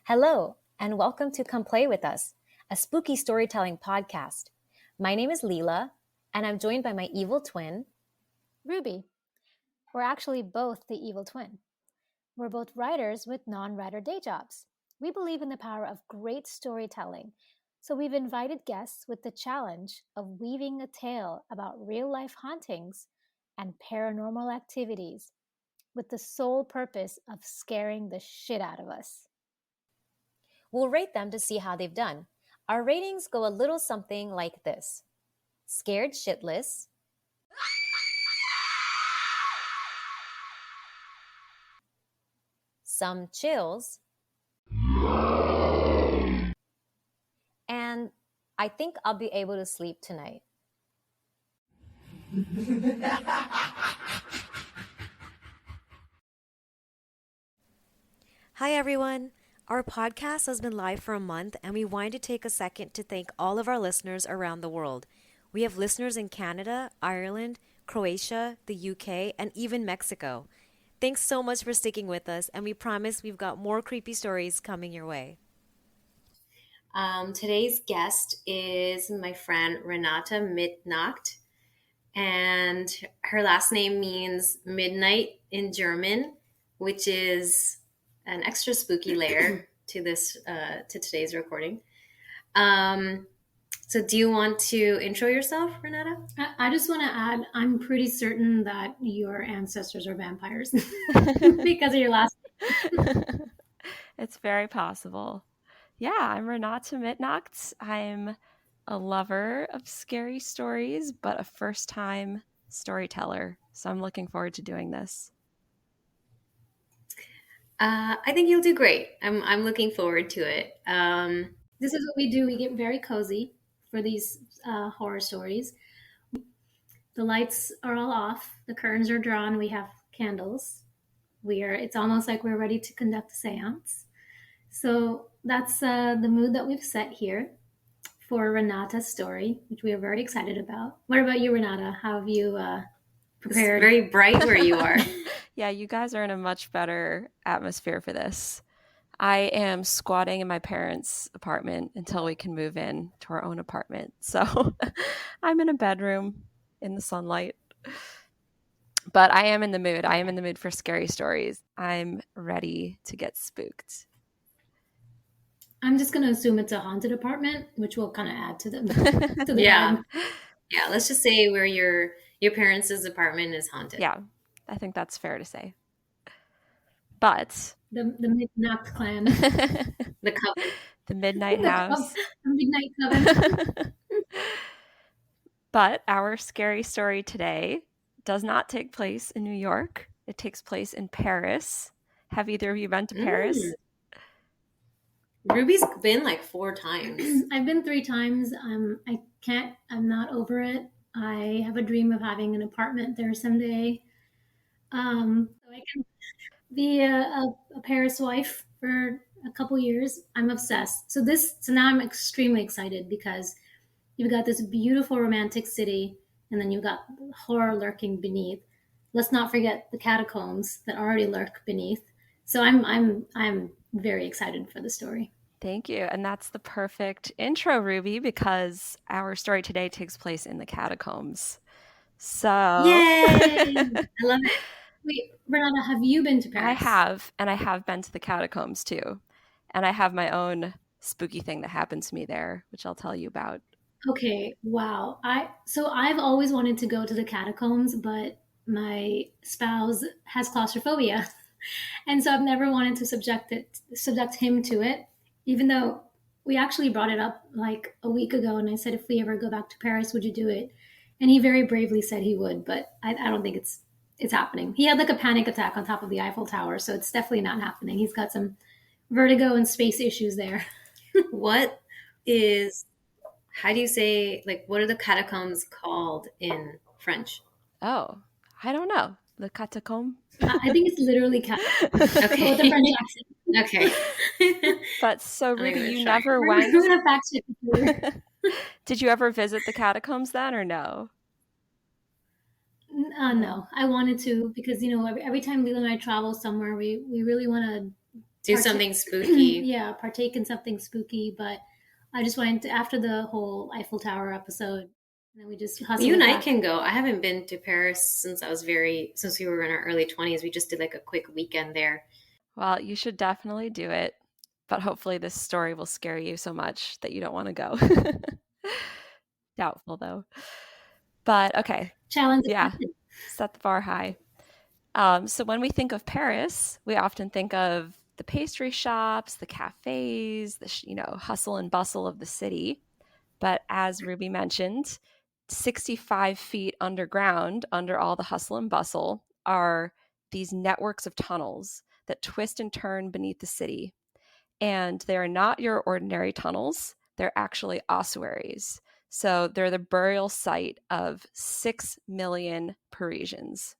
Hello, and welcome to Come Play With Us, a spooky storytelling podcast. My name is Leela, and I'm joined by my evil twin, Ruby. We're actually both the evil twin. We're both writers with non-writer day jobs. We believe in the power of great storytelling, so we've invited guests with the challenge of weaving a tale about real-life hauntings and paranormal activities with the sole purpose of scaring the shit out of us. We'll rate them to see how they've done. Our ratings go a little something like this: scared shitless, some chills, and I think I'll be able to sleep tonight. Hi, everyone. Our podcast has been live for a month, and we wanted to take a second to thank all of our listeners around the world. We have listeners in Canada, Ireland, Croatia, the UK, and even Mexico. Thanks so much for sticking with us, and we promise we've got more creepy stories coming your way. Today's guest is my friend Renata Midnacht, and her last name means midnight in German, which is an extra spooky layer to today's recording. So do you want to intro yourself, Renata? I just want to add, I'm pretty certain that your ancestors are vampires because of your last name. It's very possible. Yeah, I'm Renata Midnacht. I'm a lover of scary stories, but a first-time storyteller. So I'm looking forward to doing this. I think you'll do great. I'm looking forward to it. This is what we do. We get very cozy for these horror stories. The lights are all off. The curtains are drawn. We have candles. It's almost like we're ready to conduct a seance. So that's the mood that we've set here for Renata's story, which we are very excited about. What about you, Renata? How have you prepared? It's very bright where you are. Yeah, you guys are in a much better atmosphere for this. I am squatting in my parents' apartment until we can move in to our own apartment. So I'm in a bedroom in the sunlight. But I am in the mood. I am in the mood for scary stories. I'm ready to get spooked. I'm just going to assume it's a haunted apartment, which will kind of add to the vibe. Yeah, let's just say where your parents' apartment is haunted. Yeah, I think that's fair to say. But the Midnacht clan. The coven. The midnight house. The midnight coven. But our scary story today does not take place in New York. It takes place in Paris. Have either of you been to Paris? Ruby's been like 4 times. I've been 3 times. I'm not over it. I have a dream of having an apartment there someday. So I can be a Paris wife for a couple years. I'm obsessed. So now I'm extremely excited because you've got this beautiful romantic city, and then you've got horror lurking beneath. Let's not forget the catacombs that already lurk beneath. So I'm very excited for the story. Thank you. And that's the perfect intro, Ruby, because our story today takes place in the catacombs. So yay! I love it. Wait, Renata, have you been to Paris? I have, and I have been to the catacombs too. And I have my own spooky thing that happened to me there, which I'll tell you about. Okay, wow. I've always wanted to go to the catacombs, but my spouse has claustrophobia. And so I've never wanted to subject him to it, even though we actually brought it up like a week ago. And I said, if we ever go back to Paris, would you do it? And he very bravely said he would, but I don't think it's happening. He had like a panic attack on top of the Eiffel Tower. So it's definitely not happening. He's got some vertigo and space issues there. How do you say, like, what are the catacombs called in French? Oh, I don't know. The catacomb? I think it's literally catacombs. Okay. With a French accent. Okay. But so, Ruby, you never went. Did you ever visit the catacombs then, or no? No, I wanted to because, every time Leela and I travel somewhere, we really want to do something spooky. Yeah, partake in something spooky. But I just went after the whole Eiffel Tower episode, and then we just hustled. You and back. I can go. I haven't been to Paris since we were in our early 20s. We just did like a quick weekend there. Well, you should definitely do it, but hopefully this story will scare you so much that you don't want to go. Doubtful though. But okay. Challenge. Yeah. Set the bar high. So when we think of Paris, we often think of the pastry shops, the cafes, the hustle and bustle of the city. But as Ruby mentioned, 65 feet underground, under all the hustle and bustle, are these networks of tunnels that twist and turn beneath the city. And they are not your ordinary tunnels. They're actually ossuaries. So they're the burial site of 6 million Parisians.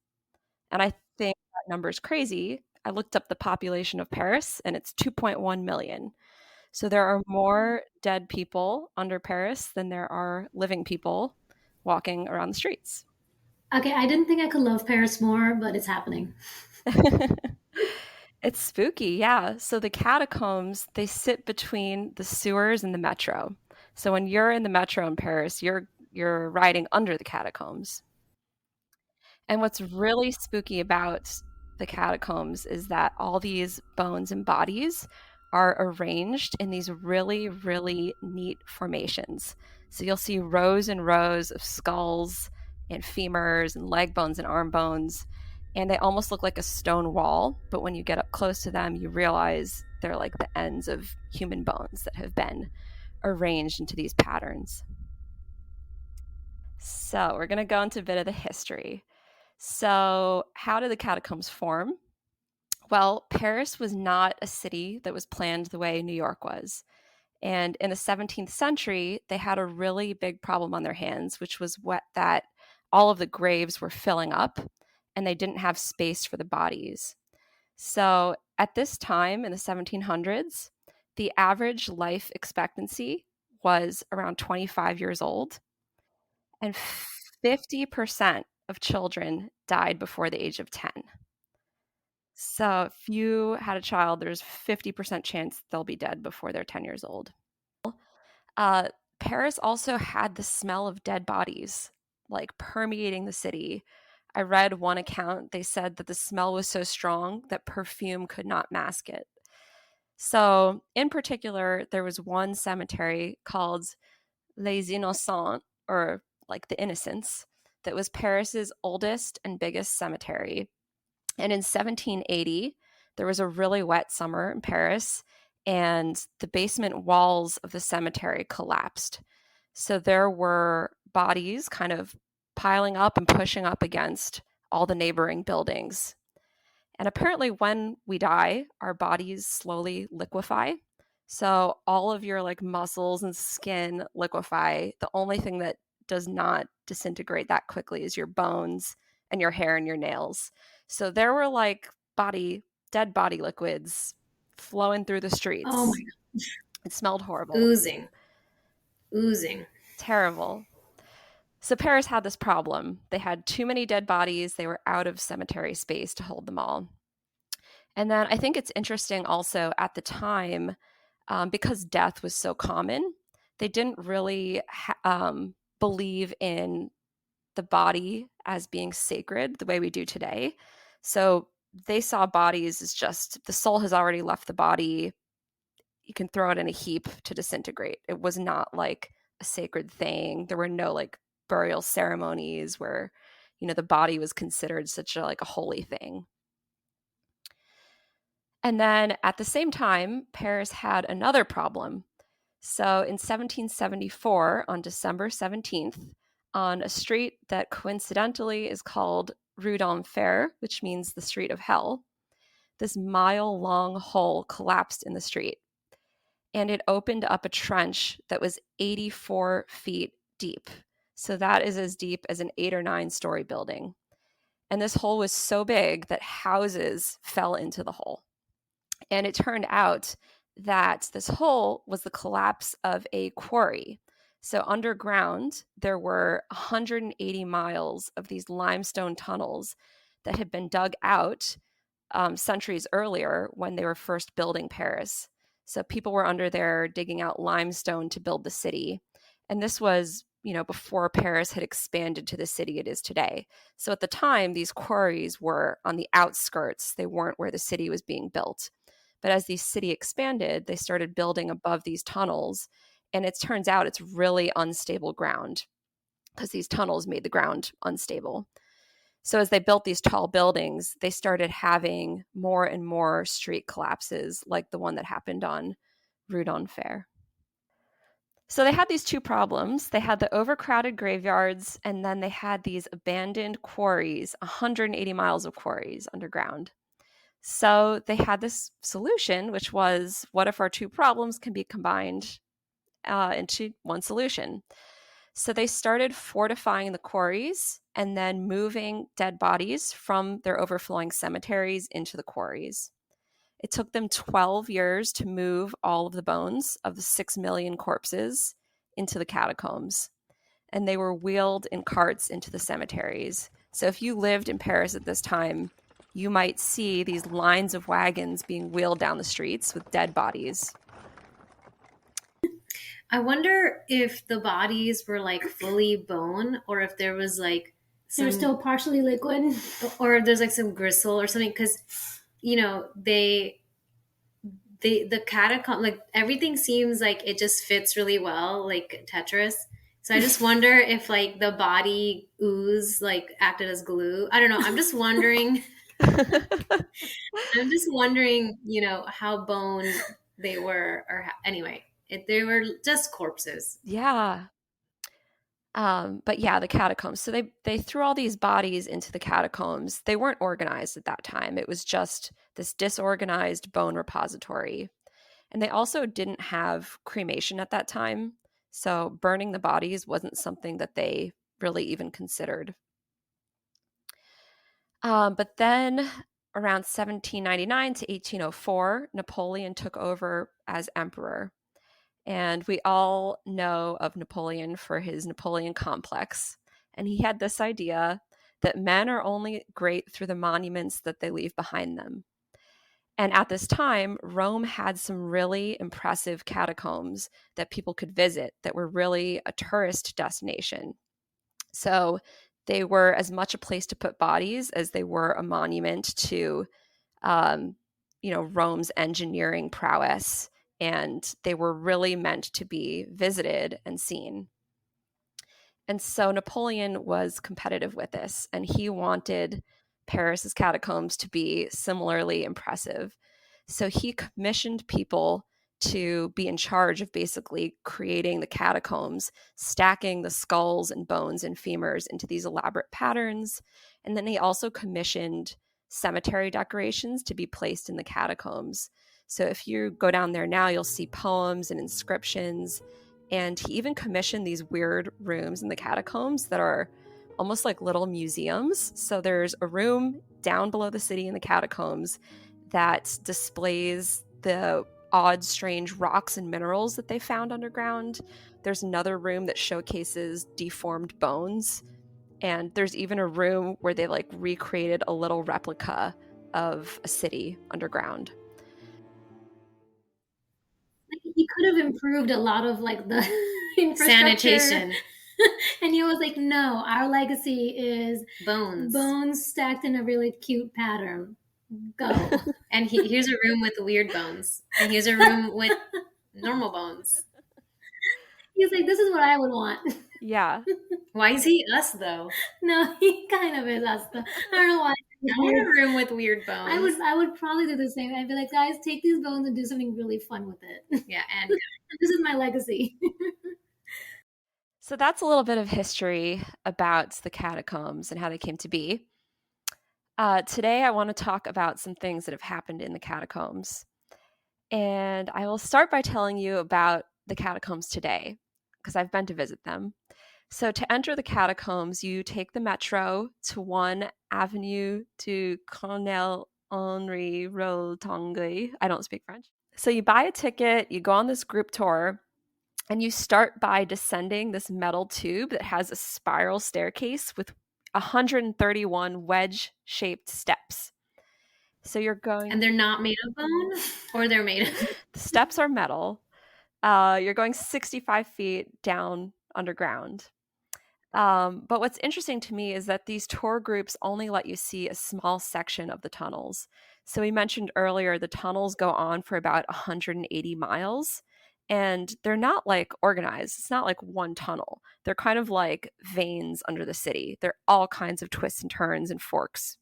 And I think that number is crazy. I looked up the population of Paris, and it's 2.1 million. So there are more dead people under Paris than there are living people walking around the streets. Okay, I didn't think I could love Paris more, but it's happening. It's spooky, yeah. So the catacombs, they sit between the sewers and the metro. So when you're in the metro in Paris, you're riding under the catacombs. And what's really spooky about the catacombs is that all these bones and bodies are arranged in these really, really neat formations. So you'll see rows and rows of skulls and femurs and leg bones and arm bones, and they almost look like a stone wall. But when you get up close to them, you realize they're like the ends of human bones that have been arranged into these patterns. So we're going to go into a bit of the history. So how did the catacombs form? Well, Paris was not a city that was planned the way New York was. And in the 17th century, they had a really big problem on their hands, which was that all of the graves were filling up and they didn't have space for the bodies. So at this time in the 1700s, the average life expectancy was around 25 years old, and 50% of children died before the age of 10. So if you had a child, there's 50% chance they'll be dead before they're 10 years old. Paris also had the smell of dead bodies, like permeating the city. I read one account, they said that the smell was so strong that perfume could not mask it. So in particular, there was one cemetery called Les Innocents, or like the Innocents, that was Paris's oldest and biggest cemetery. And in 1780, there was a really wet summer in Paris, and the basement walls of the cemetery collapsed. So there were bodies kind of piling up and pushing up against all the neighboring buildings. And apparently when we die, our bodies slowly liquefy. So all of your like muscles and skin liquefy. The only thing that does not disintegrate that quickly is your bones and your hair and your nails. So there were like dead body liquids flowing through the streets. Oh my God. It smelled horrible. Oozing. Terrible. So Paris had this problem. They had too many dead bodies. They were out of cemetery space to hold them all. And then I think it's interesting also at the time, because death was so common, they didn't really believe in the body as being sacred the way we do today. So they saw bodies as just the soul has already left the body. You can throw it in a heap to disintegrate. It was not like a sacred thing. There were no like burial ceremonies where, the body was considered such a holy thing. And then at the same time, Paris had another problem. So in 1774, on December 17th, on a street that coincidentally is called Rue d'Enfer, which means the street of hell, this mile-long hole collapsed in the street. And it opened up a trench that was 84 feet deep. So that is as deep as an 8 or 9 story building. And this hole was so big that houses fell into the hole. And it turned out that this hole was the collapse of a quarry. So underground, there were 180 miles of these limestone tunnels that had been dug out centuries earlier when they were first building Paris. So people were under there digging out limestone to build the city. And this was, before Paris had expanded to the city it is today. So at the time, these quarries were on the outskirts. They weren't where the city was being built. But as the city expanded, they started building above these tunnels. And it turns out it's really unstable ground because these tunnels made the ground unstable. So as they built these tall buildings, they started having more and more street collapses like the one that happened on Rue d'Enfer. So they had these two problems. They had the overcrowded graveyards, and then they had these abandoned quarries, 180 miles of quarries underground. So they had this solution, which was, what if our two problems can be combined into one solution? So they started fortifying the quarries and then moving dead bodies from their overflowing cemeteries into the quarries. It took them 12 years to move all of the bones of the 6 million corpses into the catacombs. And they were wheeled in carts into the cemeteries. So if you lived in Paris at this time, you might see these lines of wagons being wheeled down the streets with dead bodies. I wonder if the bodies were like fully bone, or if there was like they're still partially liquid, or if there's like some gristle or something, because the catacomb, like everything seems like it just fits really well, like Tetris. So I just wonder if like the body ooze like acted as glue. I don't know. I'm just wondering. How bone they were, or anyway. They were just corpses. Yeah. But yeah, the catacombs. So they threw all these bodies into the catacombs. They weren't organized at that time. It was just this disorganized bone repository. And they also didn't have cremation at that time. So burning the bodies wasn't something that they really even considered. But then around 1799 to 1804, Napoleon took over as emperor. And we all know of Napoleon for his Napoleon complex. And he had this idea that men are only great through the monuments that they leave behind them. And at this time, Rome had some really impressive catacombs that people could visit that were really a tourist destination. So they were as much a place to put bodies as they were a monument to, Rome's engineering prowess. And they were really meant to be visited and seen. And so Napoleon was competitive with this, and he wanted Paris's catacombs to be similarly impressive. So he commissioned people to be in charge of basically creating the catacombs, stacking the skulls and bones and femurs into these elaborate patterns. And then he also commissioned cemetery decorations to be placed in the catacombs. So if you go down there now, you'll see poems and inscriptions. And he even commissioned these weird rooms in the catacombs that are almost like little museums. So there's a room down below the city in the catacombs that displays the odd, strange rocks and minerals that they found underground. There's another room that showcases deformed bones. And there's even a room where they like recreated a little replica of a city underground. He could have improved a lot of like the sanitation. And he was like, no, our legacy is bones stacked in a really cute pattern. Go. And here's a room with weird bones, and here's a room with normal bones. He's like, this is what I would want. Yeah. Why is he us though? No, he kind of is us though. I don't know why. I want a room with weird bones. I would probably do the same. I'd be like, guys, take these bones and do something really fun with it. Yeah, and this is my legacy. So that's a little bit of history about the catacombs and how they came to be. Today, I want to talk about some things that have happened in the catacombs. And I will start by telling you about the catacombs today, because I've been to visit them. So to enter the catacombs, you take the metro to 1 Avenue du Colonel Henri Rotongue. I don't speak French. So you buy a ticket, you go on this group tour, and you start by descending this metal tube that has a spiral staircase with 131 wedge-shaped steps. So you're going... And they're not made of bone? Or they're made of... The steps are metal. You're going 65 feet down underground. But what's interesting to me is that these tour groups only let you see a small section of the tunnels. So we mentioned earlier the tunnels go on for about 180 miles, and they're not like organized. It's not like one tunnel. They're kind of like veins under the city. They're all kinds of twists and turns and forks.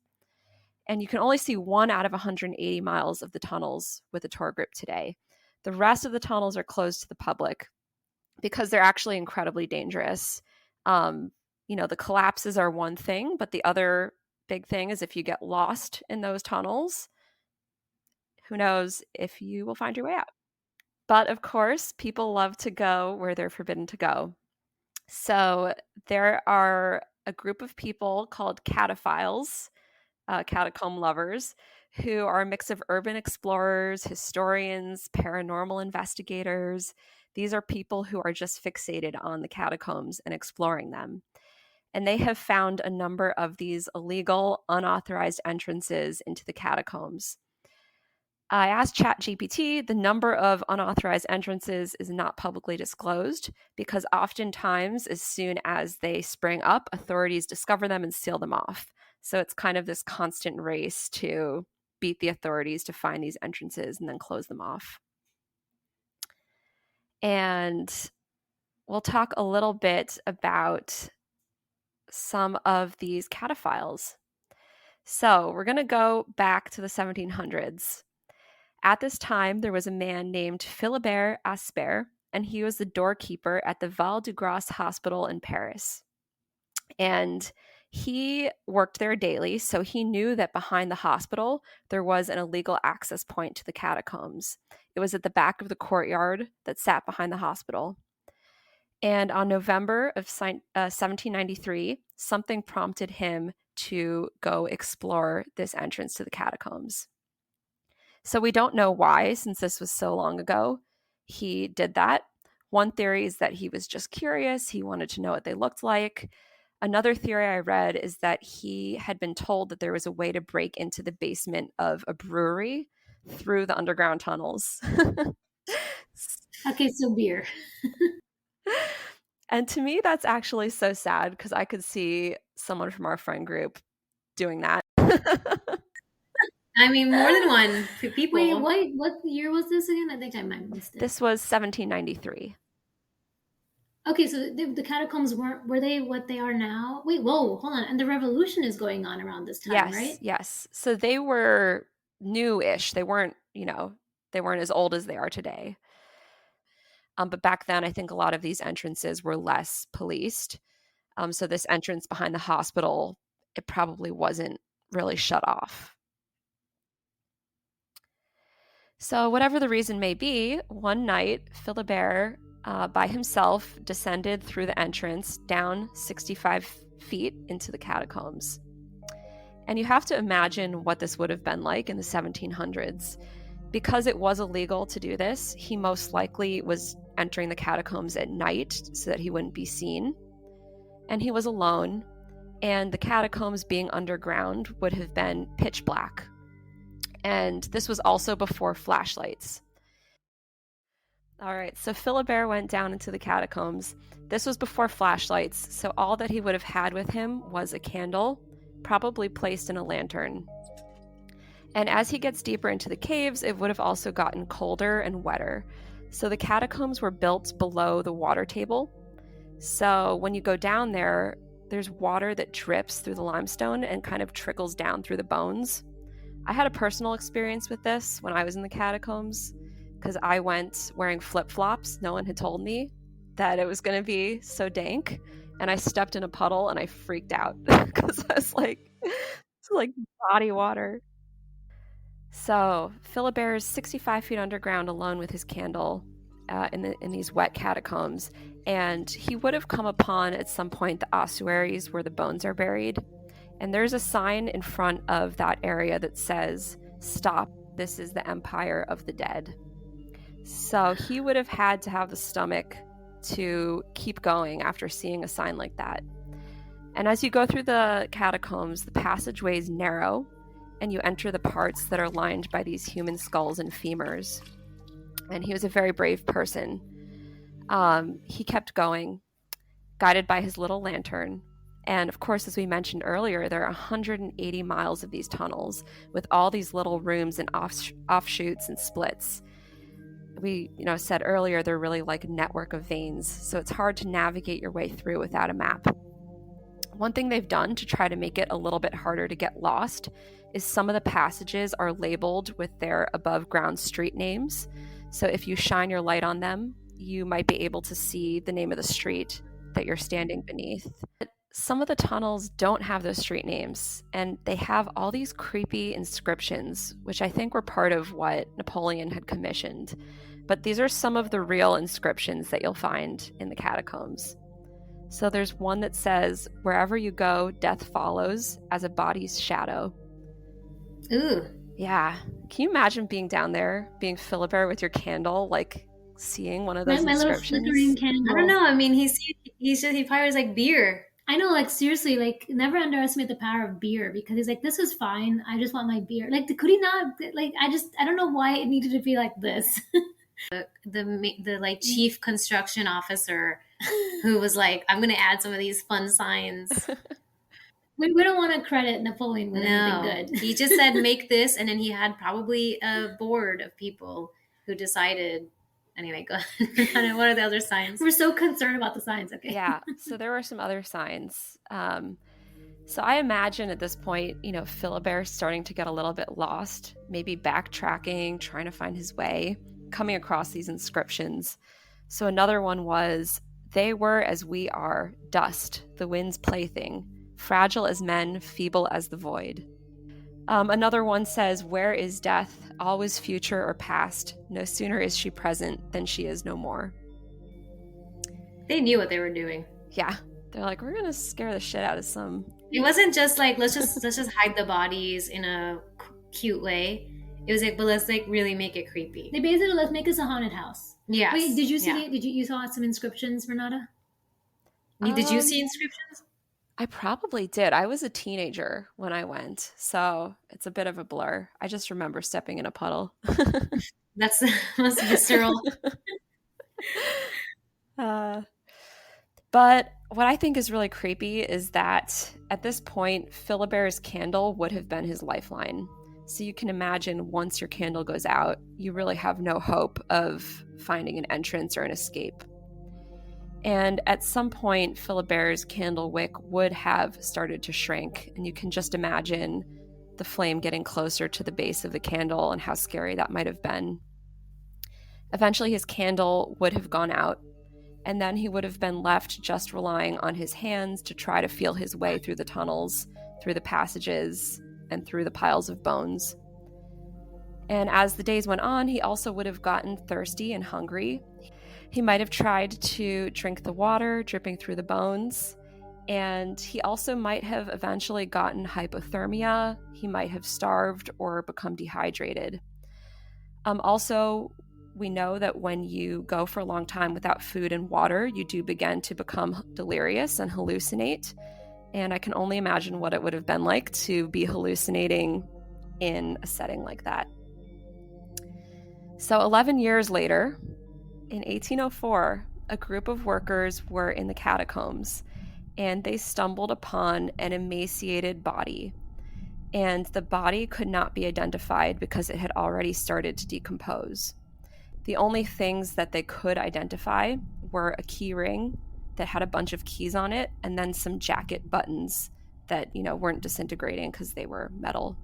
And you can only see one out of 180 miles of the tunnels with a tour group today. The rest of the tunnels are closed to the public because they're actually incredibly dangerous. The collapses are one thing, but the other big thing is if you get lost in those tunnels, who knows if you will find your way out. But of course, people love to go where they're forbidden to go. So there are a group of people called cataphiles, catacomb lovers, who are a mix of urban explorers, historians, paranormal investigators. These are people who are just fixated on the catacombs and exploring them. And they have found a number of these illegal, unauthorized entrances into the catacombs. I asked ChatGPT, the number of unauthorized entrances is not publicly disclosed because oftentimes, as soon as they spring up, authorities discover them and seal them off. So it's kind of this constant race to beat the authorities to find these entrances and then close them off. And we'll talk a little bit about some of these cataphiles. So we're going to go back to the 1700s. At this time, there was a man named Philibert Asper, and he was the doorkeeper at the Val-de-Grâce Hospital in Paris. And he worked there daily, so he knew that behind the hospital, there was an illegal access point to the catacombs. It was at the back of the courtyard that sat behind the hospital. And on November of 1793, something prompted him to go explore this entrance to the catacombs. So we don't know why, since this was so long ago, he did that. One theory is that he was just curious. He wanted to know what they looked like. Another theory I read is that he had been told that there was a way to break into the basement of a brewery through the underground tunnels. Okay, so beer. And to me, that's actually so sad because I could see someone from our friend group doing that. I mean, more than one people. Wait, what year was this again? I think I might have missed it. This was 1793. Okay, so the catacombs were they what they are now? Wait, whoa, hold on. And the revolution is going on around this time, right? Yes. So they were new-ish. They weren't as old as they are today. But back then, I think a lot of these entrances were less policed. So this entrance behind the hospital, it probably wasn't really shut off. So whatever the reason may be, one night, Philibert, by himself, descended through the entrance down 65 feet into the catacombs. And you have to imagine what this would have been like in the 1700s. Because it was illegal to do this, he most likely was entering the catacombs at night so that he wouldn't be seen. And he was alone, and the catacombs being underground would have been pitch black. And this was also before flashlights. All right, so Philibert went down into the catacombs. This was before flashlights, so all that he would have had with him was a candle, probably placed in a lantern. And as he gets deeper into the caves, it would have also gotten colder and wetter. So the catacombs were built below the water table. So when you go down there, there's water that drips through the limestone and kind of trickles down through the bones. I had a personal experience with this when I was in the catacombs because I went wearing flip-flops. No one had told me that it was going to be so dank. And I stepped in a puddle and I freaked out because I was like, it's like body water. So Philibert is 65 feet underground alone with his candle in these wet catacombs. And he would have come upon at some point the ossuaries where the bones are buried. And there's a sign in front of that area that says, "Stop, this is the Empire of the Dead." So he would have had to have the stomach to keep going after seeing a sign like that. And as you go through the catacombs, the passageway is narrow, and you enter the parts that are lined by these human skulls and femurs. And he was a very brave person. He kept going, guided by his little lantern. And of course, as we mentioned earlier, there are 180 miles of these tunnels with all these little rooms and offshoots and splits. We said earlier, they're really like a network of veins, so it's hard to navigate your way through without a map. One thing they've done to try to make it a little bit harder to get lost is some of the passages are labeled with their above ground street names. So if you shine your light on them, you might be able to see the name of the street that you're standing beneath. But some of the tunnels don't have those street names, and they have all these creepy inscriptions, which I think were part of what Napoleon had commissioned. But these are some of the real inscriptions that you'll find in the catacombs. So there's one that says, "Wherever you go, death follows as a body's shadow." Ooh. Yeah. Can you imagine being down there, being Philibert with your candle, like seeing one of those inscriptions? My little flickering candle. I don't know. I mean, he probably was like beer. I know, like seriously, like never underestimate the power of beer, because he's like, this is fine. I just want my beer. Like, could he not? Like, I don't know why it needed to be like this. The like chief construction officer who was like, I'm going to add some of these fun signs. We don't want to credit Napoleon with anything good. He just said, make this. And then he had probably a board of people who decided. Anyway, go ahead. What are the other signs? We're so concerned about the signs. Okay. Yeah. So there were some other signs. So I imagine at this point, Philibert starting to get a little bit lost, maybe backtracking, trying to find his way, coming across these inscriptions. So another one was, "They were as we are, dust, the wind's plaything, fragile as men, feeble as the void." Another one says, "Where is death? Always future or past. No sooner is she present than she is no more." They knew what they were doing. Yeah. They're like, we're going to scare the shit out of some. It wasn't just like, let's just hide the bodies in a cute way. It was like, but let's like really make it creepy. They basically, let's make this a haunted house. Yeah. Wait, did you see? You saw some inscriptions, Renata? Did you see inscriptions? I probably did. I was a teenager when I went, so it's a bit of a blur. I just remember stepping in a puddle. That's the most visceral. But what I think is really creepy is that at this point, Philibert's candle would have been his lifeline. So you can imagine once your candle goes out, you really have no hope of finding an entrance or an escape. And at some point, Philibert's candle wick would have started to shrink, and you can just imagine the flame getting closer to the base of the candle and how scary that might have been. Eventually, his candle would have gone out, and then he would have been left just relying on his hands to try to feel his way through the tunnels, through the passages, and through the piles of bones. And as the days went on, he also would have gotten thirsty and hungry. He might have tried to drink the water dripping through the bones, and he also might have eventually gotten hypothermia. He might have starved or become dehydrated. Also, we know that when you go for a long time without food and water, you do begin to become delirious and hallucinate. And I can only imagine what it would have been like to be hallucinating in a setting like that. So 11 years later, in 1804, a group of workers were in the catacombs, and they stumbled upon an emaciated body. And the body could not be identified because it had already started to decompose. The only things that they could identify were a key ring that had a bunch of keys on it, and then some jacket buttons that, weren't disintegrating because they were metal.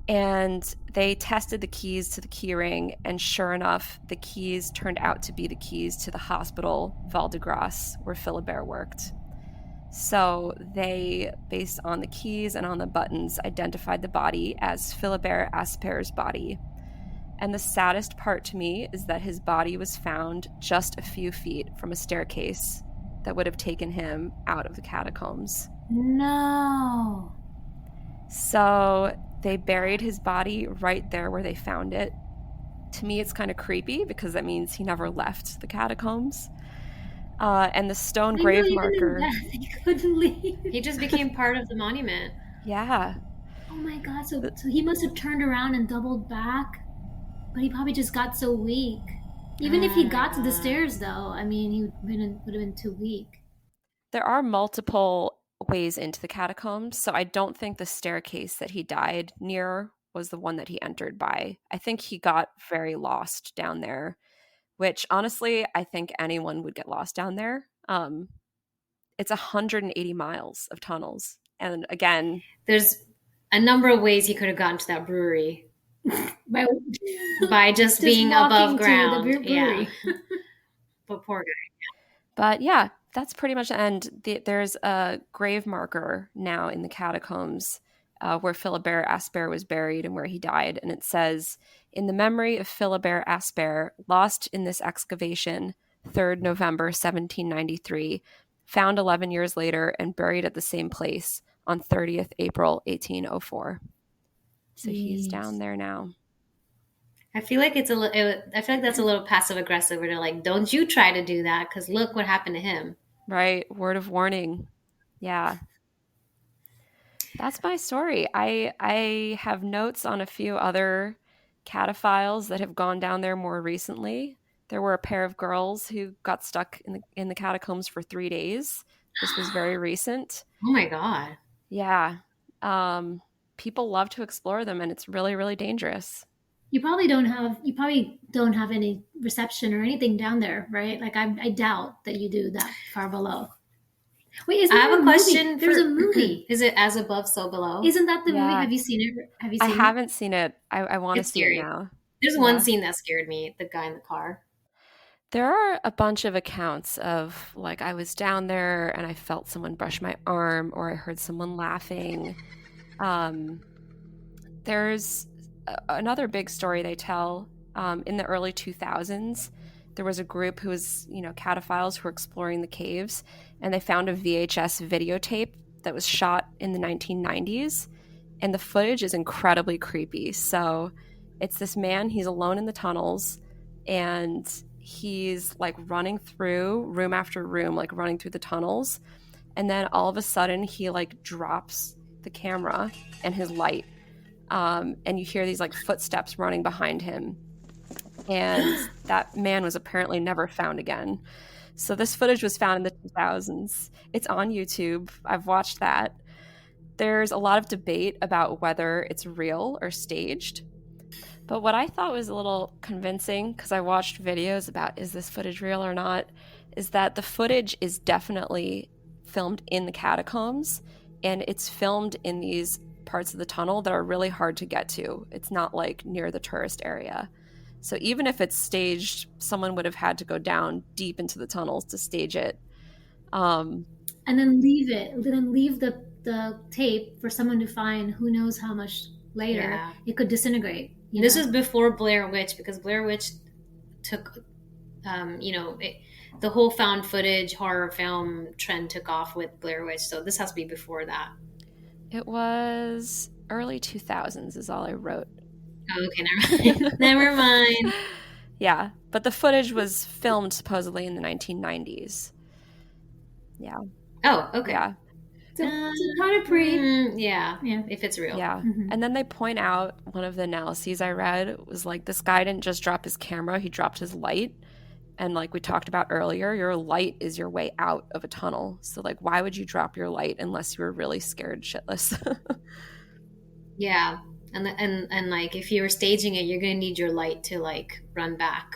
And they tested the keys to the key ring, and sure enough, the keys turned out to be the keys to the hospital Val de Grace, where Philibert worked. So they, based on the keys and on the buttons, identified the body as Philibert Asper's body. And the saddest part to me is that his body was found just a few feet from a staircase that would have taken him out of the catacombs. No. So they buried his body right there where they found it. To me, it's kind of creepy because that means he never left the catacombs. And the stone grave marker. He couldn't leave. He just became part of the monument. Yeah. Oh my God! So he must have turned around and doubled back, but he probably just got so weak. Even if he got to the stairs, though, I mean, he would have been too weak. There are multiple ways into the catacombs, so I don't think the staircase that he died near was the one that he entered by. I think he got very lost down there, which honestly, I think anyone would get lost down there. It's 180 miles of tunnels. And again, there's a number of ways he could have gotten to that brewery by just being above ground. Yeah. But poor guy. But yeah, that's pretty much the end. There's a grave marker now in the catacombs where Philibert Aspère was buried and where he died. And it says, in the memory of Philibert Aspère, lost in this excavation, 3rd November 1793, found 11 years later and buried at the same place on 30th April 1804. So he's down there now. I feel like that's a little passive aggressive, where they're like, "Don't you try to do that, because look what happened to him." Right, word of warning. Yeah, that's my story. I have notes on a few other cataphiles that have gone down there more recently. There were a pair of girls who got stuck in the catacombs for 3 days. This was very recent. Oh my God. Yeah. People love to explore them, and it's really, really dangerous. You probably don't have any reception or anything down there, right? Like I doubt that you do that far below. Wait, I have a question. There's a movie. Is it As Above, So Below? Isn't that the movie? Have you seen it? I haven't seen it. I want to see it now. There's one scene that scared me, the guy in the car. There are a bunch of accounts of, like, I was down there and I felt someone brush my arm, or I heard someone laughing. There's another big story they tell. In the early 2000s, there was a group who was, cataphiles who were exploring the caves, and they found a VHS videotape that was shot in the 1990s, and the footage is incredibly creepy. So it's this man, he's alone in the tunnels, and he's like running through room after room, like running through the tunnels, and then all of a sudden he like drops the camera and his light, and you hear these like footsteps running behind him, and that man was apparently never found again. So this footage was found in the 2000s. It's on YouTube. I've watched that. There's a lot of debate about whether it's real or staged. But what I thought was a little convincing, because I watched videos about is this footage real or not, is that the footage is definitely filmed in the catacombs, and it's filmed in these parts of the tunnel that are really hard to get to. It's not like near the tourist area. So even if it's staged, someone would have had to go down deep into the tunnels to stage it. And then leave the tape for someone to find who knows how much later. Yeah. It could disintegrate. This was before Blair Witch, because Blair Witch took, the whole found footage horror film trend took off with Blair Witch. So this has to be before that. It was early 2000s is all I wrote. Oh, okay, never mind. Never mind. Yeah, but the footage was filmed supposedly in the 1990s. Yeah. Oh, okay. Yeah. So kind of pre. Yeah, if it's real. Yeah. Mm-hmm. And then they point out, one of the analyses I read was like, this guy didn't just drop his camera, he dropped his light. And like we talked about earlier, your light is your way out of a tunnel. So like, why would you drop your light unless you were really scared shitless? Yeah. And like, if you were staging it, you're going to need your light to like run back.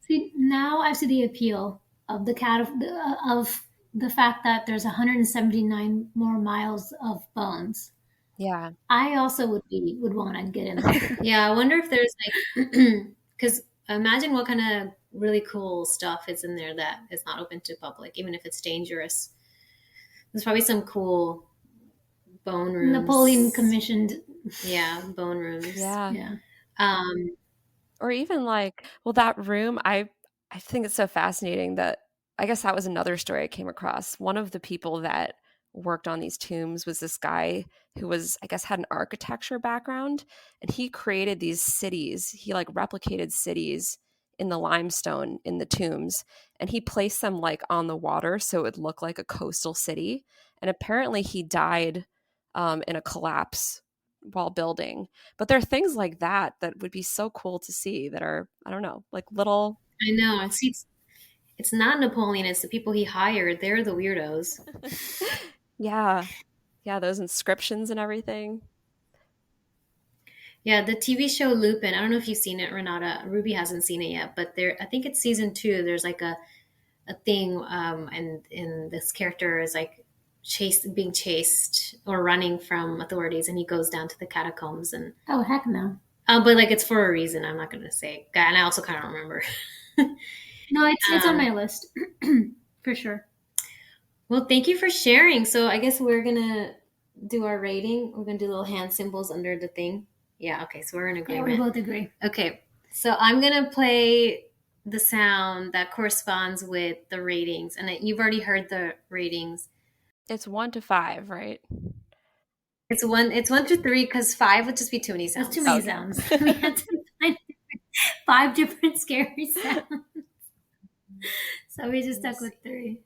See, now I see the appeal of the fact that there's 179 more miles of bones. Yeah. I also would want to get in there. Yeah. I wonder if there's like, because imagine what kind of really cool stuff is in there that is not open to public, even if it's dangerous. There's probably some cool bone rooms. Napoleon commissioned. Yeah, bone rooms. Yeah. Or even like, well, that room, I think it's so fascinating that, I guess that was another story I came across. One of the people that worked on these tombs was this guy who was, I guess, had an architecture background, and he created these cities. He like replicated cities in the limestone in the tombs, and he placed them like on the water so it would look like a coastal city. And apparently he died in a collapse while building. But there are things like that would be so cool to see that are, I don't know, like little. I know. See, it's not Napoleon, it's the people he hired. They're the weirdos. Yeah. Yeah, those inscriptions and everything. Yeah, the TV show Lupin. I don't know if you've seen it, Renata. Ruby hasn't seen it yet, but there, I think it's season 2. There's like a thing, and this character is like being chased or running from authorities, and he goes down to the catacombs and. Oh, heck no. But like it's for a reason. I'm not going to say, and I also kind of remember. No, it's on my list for sure. Well, thank you for sharing. So I guess we're gonna do our rating. We're gonna do little hand symbols under the thing. Yeah. Okay. So we're in agreement. Yeah, we both agree. Okay. So I'm gonna play the sound that corresponds with the ratings, and you've already heard the ratings. It's 1 to 5, right? It's 1 to 3 because 5 would just be too many sounds. That's too many sounds. We had to find 5 different scary sounds. So we just stuck with 3.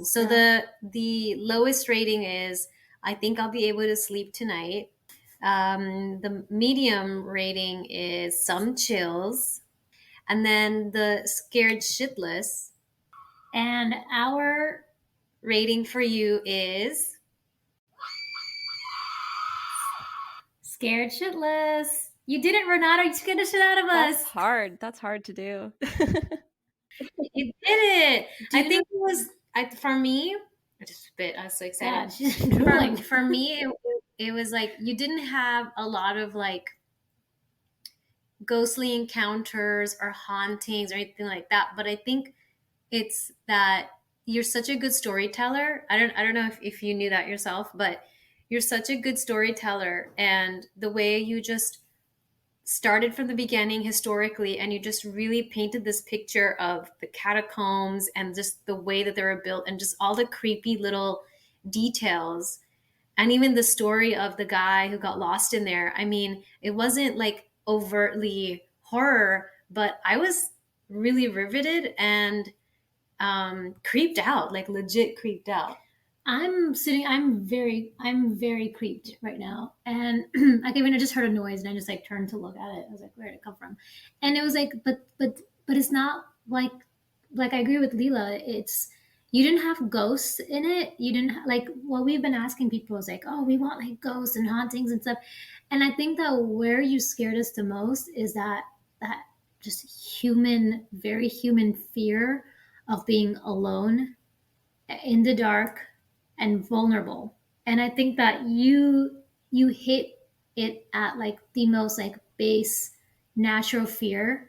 So the lowest rating is, I think I'll be able to sleep tonight. The medium rating is some chills. And then the scared shitless. And our rating for you is scared shitless. You did it, Renata. You scared the shit out of us. That's hard to do. You did it. I think it was, for me, I just spit. I was so excited. Yeah, for me, it was like you didn't have a lot of like ghostly encounters or hauntings or anything like that. But I think it's that you're such a good storyteller. I don't know if you knew that yourself, but you're such a good storyteller, and the way you just started from the beginning historically, and you just really painted this picture of the catacombs and just the way that they were built and just all the creepy little details, and even the story of the guy who got lost in there. I mean, it wasn't like overtly horror, but I was really riveted and creeped out, like legit creeped out. I'm very creeped right now. And I just heard a noise and I just like turned to look at it. I was like, where did it come from? And it was like, but it's not like I agree with Leela. It's, you didn't have ghosts in it. You didn't like what we've been asking people is like, oh, we want like ghosts and hauntings and stuff. And I think that where you scared us the most is that just very human fear of being alone in the dark and vulnerable. And I think that you hit it at like the most like base natural fear,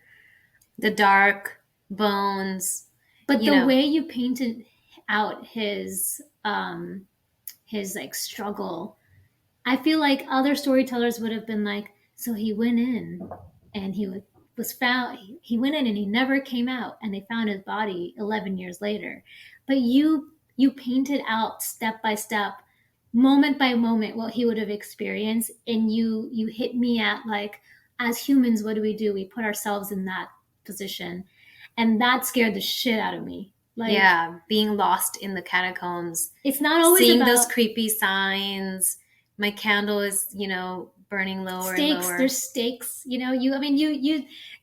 the dark bones. But the way you painted out his like struggle, I feel like other storytellers would have been like, so he went in and he went in and he never came out, and they found his body 11 years later. But you painted out step by step, moment by moment, what he would have experienced. And you hit me at like, as humans, what do? We put ourselves in that position. And that scared the shit out of me. Like, yeah, being lost in the catacombs. It's not always seeing those creepy signs. My candle is, burning lower and lower. There's stakes, you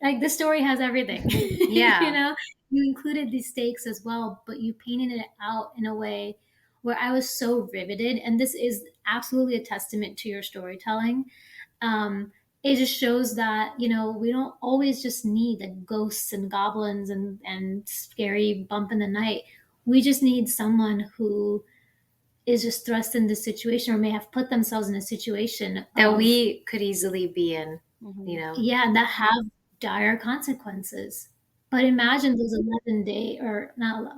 like the story has everything. Yeah. You included these stakes as well, but you painted it out in a way where I was so riveted. And this is absolutely a testament to your storytelling. It just shows that, we don't always just need the ghosts and goblins and scary bump in the night. We just need someone who is just thrust in this situation or may have put themselves in a situation that we could easily be in, Yeah, that have dire consequences. But imagine those 11 days, or not,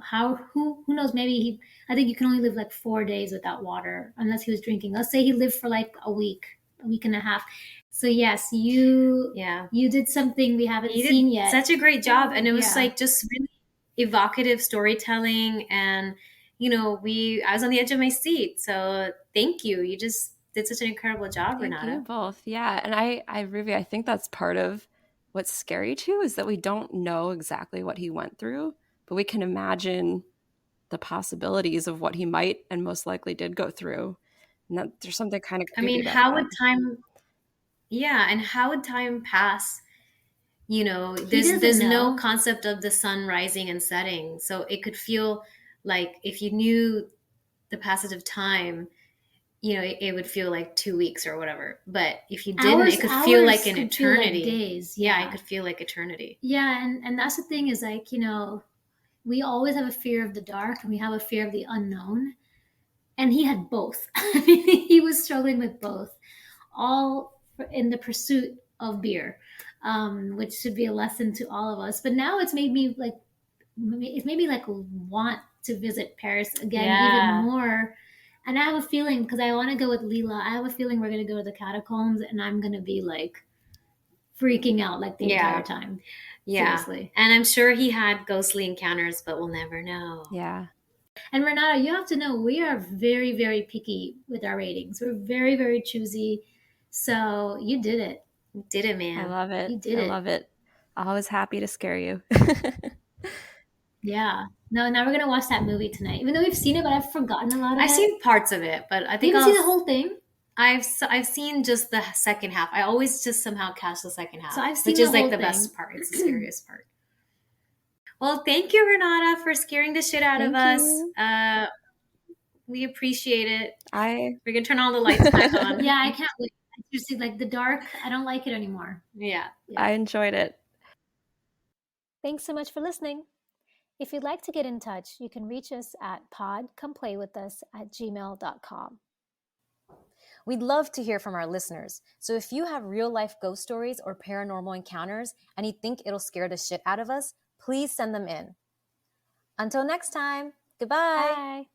who knows, maybe I think you can only live like 4 days without water unless he was drinking. Let's say he lived for like a week and a half. So yes, you did something we haven't seen yet. Such a great job. And it was like just really evocative storytelling, and I was on the edge of my seat. So thank you. You just did such an incredible job, Renata. Thank you both. Yeah. And I think that's part of what's scary too, is that we don't know exactly what he went through, but we can imagine the possibilities of what he might and most likely did go through. There's something kind of I creepy mean, about how that. would time, yeah, and how would time pass? You know, He there's doesn't no know. concept of the sun rising and setting. So it could feel like if you knew the passage of time, you know, it would feel like 2 weeks or whatever. But if you didn't, it could feel like an could feel like eternity. days. Yeah, it could feel like eternity. Yeah, and that's the thing is like, you know, we always have a fear of the dark and we have a fear of the unknown. And he had both. I mean, he was struggling with both, all in the pursuit of beer, which should be a lesson to all of us. But now it's made me like want to visit Paris again even more. And I have a feeling, because I want to go with Leela, I have a feeling we're going to go to the catacombs and I'm going to be like freaking out like the entire time. Yeah. Seriously. And I'm sure he had ghostly encounters, but we'll never know. Yeah. And Renata, you have to know we are very, very picky with our ratings. We're very, very choosy. So you did it. You did it, man. I love it. You did it. Love it. Always happy to scare you. Yeah. No, now we're going to watch that movie tonight. Even though we've seen it, but I've forgotten a lot of it. I've seen parts of it, but I think You haven't seen the whole thing? I've seen just the second half. I always just somehow catch the second half, So I've seen which the is like whole the thing. best part. It's the scariest part. Well, thank you, Renata, for scaring the shit out of us. We appreciate it. We're gonna turn all the lights back on. Yeah, I can't wait. Seriously, like the dark, I don't like it anymore. Yeah. I enjoyed it. Thanks so much for listening. If you'd like to get in touch, you can reach us at podcomplaywithus@gmail.com. We'd love to hear from our listeners. So if you have real life ghost stories or paranormal encounters and you think it'll scare the shit out of us, please send them in. Until next time, goodbye. Bye.